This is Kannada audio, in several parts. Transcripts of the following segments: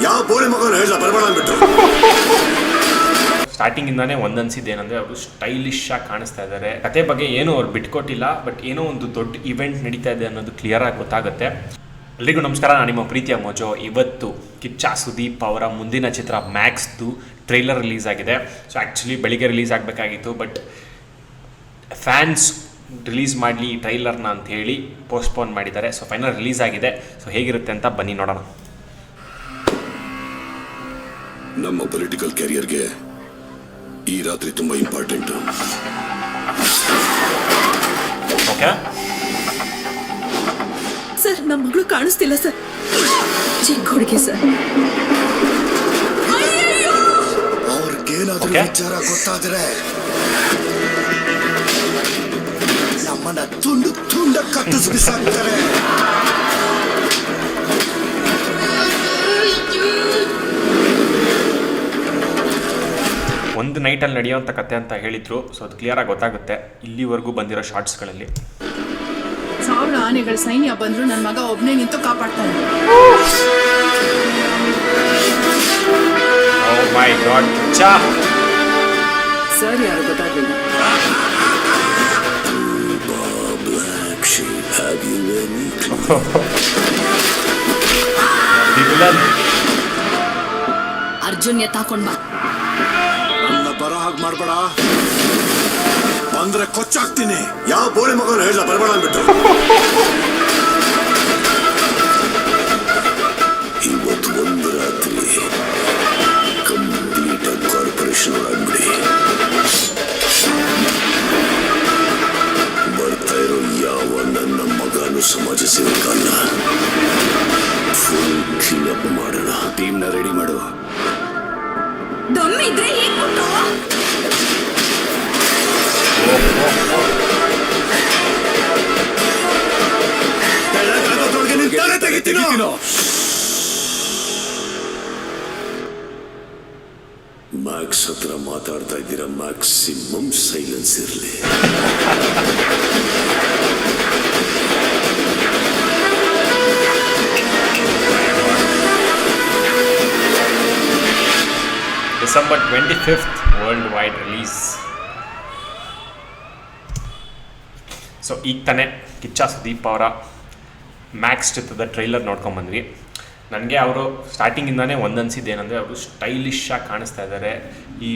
ಯಾವ ಬೋಳಿ ಮಗನ ಹೇಳ ಬರಬೇಡ ಅಂದ್ಬಿಟ್ಟು. ಸ್ಟಾರ್ಟಿಂಗಿಂದಾನೇ ಒಂದನ್ಸಿದ್ದೇನೆಂದರೆ ಅವರು ಸ್ಟೈಲಿಶ್ ಆಗಿ ಕಾಣಿಸ್ತಾ ಇದ್ದಾರೆ. ಕತೆ ಬಗ್ಗೆ ಏನೂ ಅವ್ರು ಬಿಟ್ಕೊಟ್ಟಿಲ್ಲ, ಬಟ್ ಏನೋ ಒಂದು ದೊಡ್ಡ ಇವೆಂಟ್ ನಡೀತಾ ಇದೆ ಅನ್ನೋದು ಕ್ಲಿಯರ್ ಆಗಿ ಗೊತ್ತಾಗುತ್ತೆ. ಎಲ್ರಿಗೂ ನಮಸ್ಕಾರ, ನಾನು ನಿಮ್ಮ ಪ್ರೀತಿಯ ಮೋಜೋ. ಇವತ್ತು ಕಿಚ್ಚ ಸುದೀಪ್ ಅವರ ಮುಂದಿನ ಚಿತ್ರ ಮ್ಯಾಕ್ಸ್ದು ಟ್ರೈಲರ್ ರಿಲೀಸ್ ಆಗಿದೆ. ಸೊ ಆ್ಯಕ್ಚುಲಿ ಬೆಳಿಗ್ಗೆ ರಿಲೀಸ್ ಆಗಬೇಕಾಗಿತ್ತು, ಬಟ್ ಫ್ಯಾನ್ಸ್ ರಿಲೀಸ್ ಮಾಡಲಿ ಈ ಟ್ರೈಲರ್ನ ಅಂತ ಹೇಳಿ ಪೋಸ್ಟ್ಪೋನ್ ಮಾಡಿದ್ದಾರೆ. ಸೊ ಫೈನಲ್ ರಿಲೀಸ್ ಆಗಿದೆ. ಸೊ ಹೇಗಿರುತ್ತೆ ಅಂತ ಬನ್ನಿ ನೋಡೋಣ. ನಮ್ಮ ಪೊಲಿಟಿಕಲ್ ಕ್ಯಾರಿಯರ್ಗೆ ಈ ರಾತ್ರಿ ತುಂಬಾ ಇಂಪಾರ್ಟೆಂಟ್. ಓಕೆ ಸರ್, ನಮ್ಮ ಮಗಳು ಕಾಣಿಸ್ತಿಲ್ಲ ಸರ್. ಚಿಕ್ಕ ಹುಡುಗಿ ಸರ್. ಅವ್ರಿಗೇನಾದ್ರೂ ವಿಚಾರ ಗೊತ್ತಾದ್ರೆ ನಮ್ಮನ್ನ ತುಂಡು ತುಂಡ ಕತ್ತಿಸ್ಬಿಸಾಕ್ತಾರೆ. ಒಂದು ನೈಟಲ್ಲಿ ನಡೆಯುವಂಥ ಕತೆ ಅಂತ ಹೇಳಿದ್ರು. ಸೊ ಅದು ಕ್ಲಿಯರಾಗಿ ಗೊತ್ತಾಗುತ್ತೆ ಇಲ್ಲಿವರೆಗೂ ಬಂದಿರೋ ಶಾರ್ಟ್ಸ್ಗಳಲ್ಲಿ. 1000 ಆನೆಗಳ ಸೈನ್ಯ ಬಂದ್ರು ನನ್ನ ಮಗ ಒಬ್ಬನೇ ನಿಂತು ಕಾಪಾಡ್ತಾನೆ. ಓ ಮೈ ಗಾಡ್, ಕಿಚ್ಚ ಸರ್ ಯಾರು ಗೊತ್ತಾಗಲಿಲ್ಲ. ಅರ್ಜುನ್ ಎತ್ತಾಕೊಂಡ್ ಬಾ. ನನ್ನ ಬರ ಹಾಗೆ ಮಾಡ್ಬೇಡ, ಬಂದ್ರೆ ಕೊಚ್ಚಾಕ್ತೀನಿ. ಯಾವ ಬೋಳಿ ಮಗನ ಹೇಳ ಬರಬೇಡ ಅಂದ್ಬಿಟ್ಟು. ಇವತ್ತು ಒಂದು ರಾತ್ರಿ ಕಂಪ್ಲೀಟ್ ಆಗಿ ಕಾರ್ಪೊರೇಷನ್ ಆಗ್ಬಿಡಿ. ಬರ್ತಾ ಇರೋ ಯಾವ ನನ್ನ ಮಗನು ಸಮಾಜ ಸೇವಕಲ್ಲ. ಫುಲ್ ಕ್ಲೀನಪ್ ಮಾಡೋಣ. ಟೀಮ್ನ ರೆಡಿ ಮಾಡು. ದಮ್ಮಿದ್ರೆ ಏನ್ ಕೊಟ್ಟು ಮ್ಯಾಕ್ಸ್ ಹತ್ರ ಮಾತಾಡ್ತಾ ಇದ್ದೀರಾ, ಮ್ಯಾಕ್ಸಿಮಮ್ ಸೈಲೆನ್ಸ್ ಇರಲಿ. December 25th world wide release. So ಈಗ ತಾನೇ ಕಿಚ್ಚ ಸುದೀಪ್ ಅವರ ಮ್ಯಾಕ್ಸ್ ಚಿತ್ರದ ಟ್ರೈಲರ್ ನೋಡ್ಕೊಂಬಂದ್ವಿ. ನನಗೆ ಅವರು ಸ್ಟಾರ್ಟಿಂಗಿಂದಾನೇ ಒಂದನ್ಸಿದ್ದೇನೆಂದರೆ ಅವರು ಸ್ಟೈಲಿಶ್ ಆಗಿ ಕಾಣಿಸ್ತಾ ಇದ್ದಾರೆ. ಈ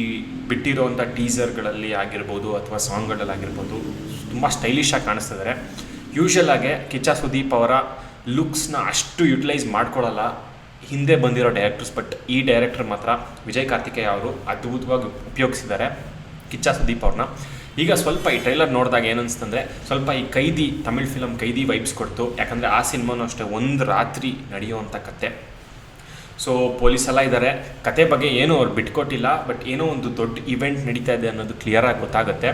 ಬಿಟ್ಟಿರೋವಂಥ ಟೀಸರ್ಗಳಲ್ಲಿ ಆಗಿರ್ಬೋದು ಅಥವಾ ಸಾಂಗ್ಗಳಲ್ಲಿ ಆಗಿರ್ಬೋದು ತುಂಬ ಸ್ಟೈಲಿಶ್ ಆಗಿ ಕಾಣಿಸ್ತಾ ಇದ್ದಾರೆ. ಯೂಶ್ವಲ್ ಆಗಿ ಕಿಚ್ಚ ಸುದೀಪ್ ಅವರ ಲುಕ್ಸ್ನ ಅಷ್ಟು ಯುಟಿಲೈಸ್ ಮಾಡ್ಕೊಳ್ಳಲ್ಲ ಹಿಂದೆ ಬಂದಿರೋ ಡೈರೆಕ್ಟರ್ಸ್. ಬಟ್ ಈ ಡೈರೆಕ್ಟರ್ ಮಾತ್ರ ವಿಜಯ್ ಕಾರ್ತಿಕೇಯ ಅವರು ಅದ್ಭುತವಾಗಿ ಉಪಯೋಗಿಸಿದ್ದಾರೆ ಕಿಚ್ಚ ಸುದೀಪ್ ಅವ್ರನ್ನ. ಈಗ ಸ್ವಲ್ಪ ಈ ಟ್ರೈಲರ್ ನೋಡಿದಾಗ ಏನನ್ಸ್ತಂದರೆ ಸ್ವಲ್ಪ ಈ ಕೈದಿ ತಮಿಳ್ ಫಿಲಮ್ ಕೈದಿ ವೈಬ್ಸ್ ಕೊಡ್ತು. ಯಾಕಂದರೆ ಆ ಸಿನಿಮಾನು ಅಷ್ಟೇ ಒಂದು ರಾತ್ರಿ ನಡೆಯುವಂಥ ಕತೆ. ಸೊ ಪೊಲೀಸೆಲ್ಲ ಇದ್ದಾರೆ. ಕತೆ ಬಗ್ಗೆ ಏನೂ ಅವ್ರು ಬಿಟ್ಕೊಟ್ಟಿಲ್ಲ, ಬಟ್ ಏನೋ ಒಂದು ದೊಡ್ಡ ಇವೆಂಟ್ ನಡೀತಾ ಇದೆ ಅನ್ನೋದು ಕ್ಲಿಯರಾಗಿ ಗೊತ್ತಾಗುತ್ತೆ.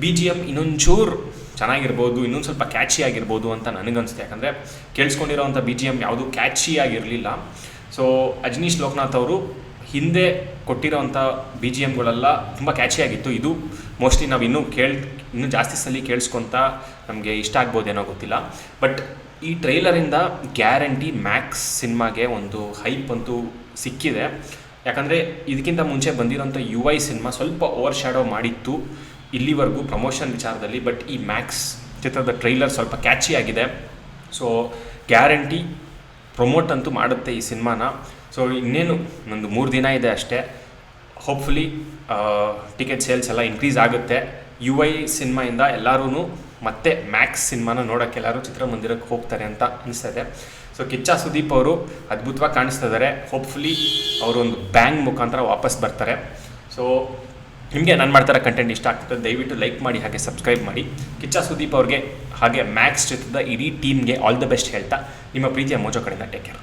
BGM ಇನ್ನೊಂಚೂರು ಚೆನ್ನಾಗಿರ್ಬೋದು, ಇನ್ನೊಂದು ಸ್ವಲ್ಪ ಕ್ಯಾಚಿ ಆಗಿರ್ಬೋದು ಅಂತ ನನಗನ್ಸುತ್ತೆ. ಯಾಕಂದರೆ ಕೇಳಿಸ್ಕೊಂಡಿರೋವಂಥ BGM ಯಾವುದೂ ಕ್ಯಾಚಿ ಆಗಿರಲಿಲ್ಲ. ಸೊ ಅಜನೀಶ್ ಲೋಕನಾಥ್ ಅವರು ಹಿಂದೆ ಕೊಟ್ಟಿರೋವಂಥ BGMಗಳೆಲ್ಲ ತುಂಬ ಕ್ಯಾಚಿಯಾಗಿತ್ತು. ಇದು ಮೋಸ್ಟ್ಲಿ ನಾವು ಇನ್ನೂ ಜಾಸ್ತಿ ಸಲ ಕೇಳಿಸ್ಕೊತ ನಮಗೆ ಇಷ್ಟ ಆಗ್ಬೋದೇನೋ ಗೊತ್ತಿಲ್ಲ. ಬಟ್ ಈ ಟ್ರೈಲರಿಂದ ಗ್ಯಾರಂಟಿ ಮ್ಯಾಕ್ಸ್ ಸಿನಿಮಾಗೆ ಒಂದು ಹೈಪ್ ಅಂತೂ ಸಿಕ್ಕಿದೆ. ಯಾಕಂದರೆ ಇದಕ್ಕಿಂತ ಮುಂಚೆ ಬಂದಿರೋಂಥ UI ಸಿನಿಮಾ ಸ್ವಲ್ಪ ಓವರ್ ಶ್ಯಾಡೋ ಮಾಡಿತ್ತು ಇಲ್ಲಿವರೆಗೂ ಪ್ರಮೋಷನ್ ವಿಚಾರದಲ್ಲಿ. ಬಟ್ ಈ ಮ್ಯಾಕ್ಸ್ ಚಿತ್ರದ ಟ್ರೈಲರ್ ಸ್ವಲ್ಪ ಕ್ಯಾಚಿ ಆಗಿದೆ. ಸೊ ಗ್ಯಾರಂಟಿ ಪ್ರಮೋಟ್ ಅಂತೂ ಮಾಡುತ್ತೆ ಈ ಸಿನಿಮಾನ. ಸೊ ಇನ್ನೇನು ಒಂದು 3 ದಿನ ಇದೆ ಅಷ್ಟೇ. ಹೋಪ್ಫುಲಿ ಟಿಕೆಟ್ ಸೇಲ್ಸ್ ಎಲ್ಲ ಇನ್ಕ್ರೀಸ್ ಆಗುತ್ತೆ. UI ಸಿನಿಮಾಯಿಂದ ಎಲ್ಲರೂ ಮತ್ತೆ ಮ್ಯಾಕ್ಸ್ ಸಿನಿಮಾನ ನೋಡೋಕ್ಕೆ ಎಲ್ಲರೂ ಚಿತ್ರಮಂದಿರಕ್ಕೆ ಹೋಗ್ತಾರೆ ಅಂತ ಅನಿಸ್ತದೆ. ಸೊ ಕಿಚ್ಚ ಸುದೀಪ್ ಅವರು ಅದ್ಭುತವಾಗಿ ಕಾಣಿಸ್ತಾ ಇದ್ದಾರೆ. ಹೋಪ್ಫುಲಿ ಅವರು ಒಂದು ಬ್ಯಾಂಗ್ ಮುಖಾಂತರ ವಾಪಸ್ ಬರ್ತಾರೆ. ಸೊ ನಿಮಗೆ ನಾನು ಮಾಡ್ತಾರೋ ಕಂಟೆಂಟ್ ಇಷ್ಟ ಆಗ್ತದೆ, ದಯವಿಟ್ಟು ಲೈಕ್ ಮಾಡಿ, ಹಾಗೆ ಸಬ್ಸ್ಕ್ರೈಬ್ ಮಾಡಿ. ಕಿಚ್ಚ ಸುದೀಪ್ ಅವ್ರಿಗೆ ಹಾಗೆ ಮ್ಯಾಕ್ಸ್ ಚಿತ್ರದ ಇಡೀ ಟೀಮ್ಗೆ ಆಲ್ ದ ಬೆಸ್ಟ್ ಹೇಳ್ತಾ ನಿಮ್ಮ ಪ್ರೀತಿಯ ಮೋಜೋ ಕಡೆಯಿಂದ ಟೇಕ್ ಕೇರ್.